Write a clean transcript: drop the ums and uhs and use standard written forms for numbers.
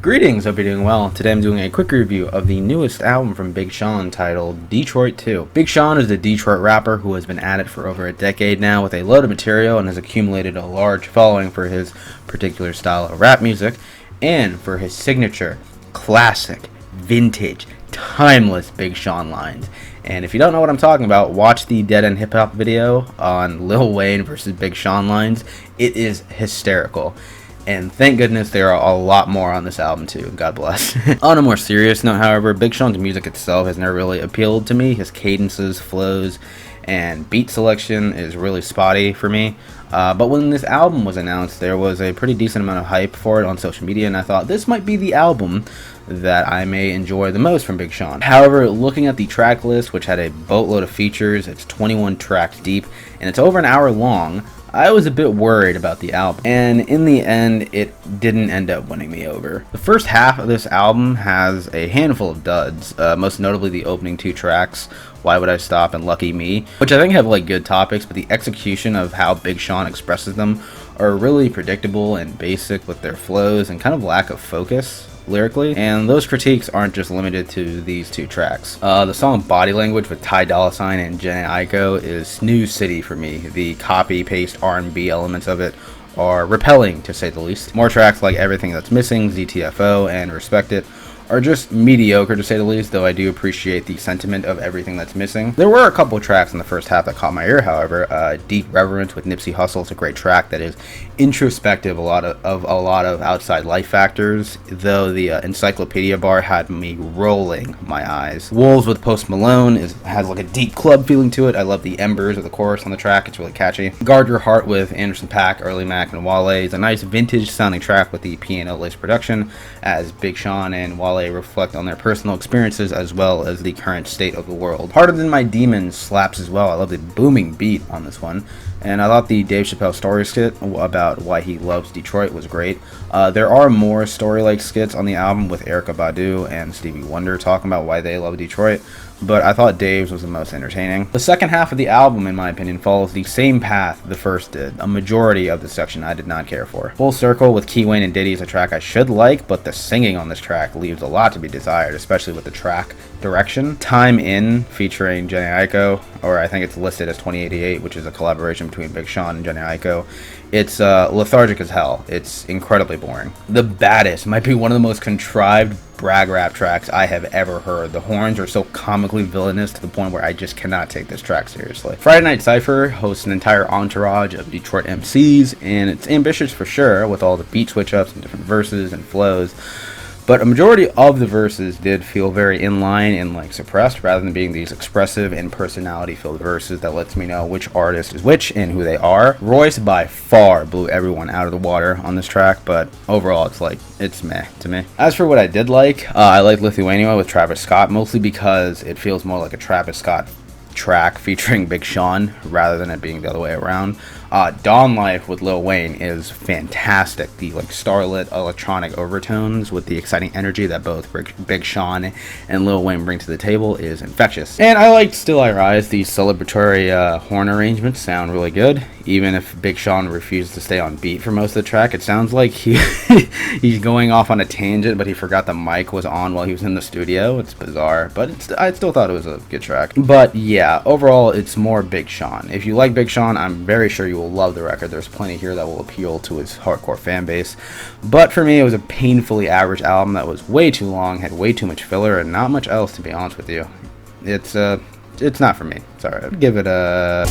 Greetings, hope you're doing well. Today I'm doing a quick review of the newest album from Big Sean titled Detroit 2. Big Sean is a Detroit rapper who has been at it for over a decade now with a load of material and has accumulated a large following for his particular style of rap music and for his signature, classic, vintage, timeless Big Sean lines. And if you don't know what I'm talking about, watch the Dead End Hip Hop video on Lil Wayne versus Big Sean lines. It is hysterical. And thank goodness there are a lot more on this album too. God bless. On a more serious note, however, Big Sean's music itself has never really appealed to me. His cadences, flows, and beat selection is really spotty for me. But when this album was announced, there was a pretty decent amount of hype for it on social media, and I thought this might be the album that I may enjoy the most from Big Sean. However, looking at the track list, which had a boatload of features, it's 21 tracks deep, and it's over an hour long, I was a bit worried about the album, and in the end, it didn't end up winning me over. The first half of this album has a handful of duds, most notably the opening two tracks, Why Would I Stop and Lucky Me, which I think have like good topics, but the execution of how Big Sean expresses them are really predictable and basic with their flows and kind of lack of focus lyrically, and those critiques aren't just limited to these two tracks. The song Body Language with Ty Dolla $ign and Jhené Aiko is snooze city for me. The copy-paste R&B elements of it are repelling, to say the least. More tracks like Everything That's Missing, ZTFO, and Respect It are just mediocre, to say the least, though I do appreciate the sentiment of Everything That's Missing. There were a couple of tracks in the first half that caught my ear, however. Deep Reverence with Nipsey Hussle is a great track that is introspective, a lot of outside life factors, though the encyclopedia bar had me rolling my eyes. Wolves with Post Malone has like a deep club feeling to it. I love the embers of the chorus on the track, it's really catchy. Guard Your Heart with Anderson .Paak, Early Mac, and Wale is a nice vintage sounding track with the piano-laced production, as Big Sean and Wale reflect on their personal experiences as well as the current state of the world. Harder Than My Demons slaps as well. I love the booming beat on this one, and I thought the Dave Chappelle story skit about why he loves Detroit was great. There are more story-like skits on the album with Erykah Badu and Stevie Wonder talking about why they love Detroit, but I thought Dave's was the most entertaining. The second half of the album, in my opinion, follows the same path the first did. A majority of the section I did not care for. Full Circle with Key Wayne and Diddy is a track I should like, but the singing on this track leaves a lot to be desired, especially with the track direction. Time In, featuring Jhené Aiko, or I think it's listed as 2088, which is a collaboration between Big Sean and Jhené Aiko. It's lethargic as hell. It's incredibly boring. The Baddest might be one of the most contrived brag rap tracks I have ever heard. The horns are so comically villainous to the point where I just cannot take this track seriously. Friday Night CYPHER hosts an entire entourage of Detroit MCs, and it's ambitious for sure with all the beat switch ups and different verses and flows. But a majority of the verses did feel very inline and like suppressed, rather than being these expressive and personality-filled verses that lets me know which artist is which and who they are. Royce by far blew everyone out of the water on this track, but overall it's meh to me. As for what I did like, I like Lithuania with Travis Scott, mostly because it feels more like a Travis Scott track featuring Big Sean rather than it being the other way around. Dawn Life with Lil Wayne is fantastic. The like starlit electronic overtones with the exciting energy that both Big Sean and Lil Wayne bring to the table is infectious. And I liked Still I Rise. The celebratory horn arrangements sound really good. Even if Big Sean refused to stay on beat for most of the track, it sounds like he's going off on a tangent, but he forgot the mic was on while he was in the studio. It's bizarre, but I still thought it was a good track. But yeah, overall, it's more Big Sean. If you like Big Sean, I'm very sure you will love the record. There's plenty here that will appeal to his hardcore fan base. But for me, it was a painfully average album that was way too long, had way too much filler, and not much else, to be honest with you. It's not for me. Sorry, I'd give it a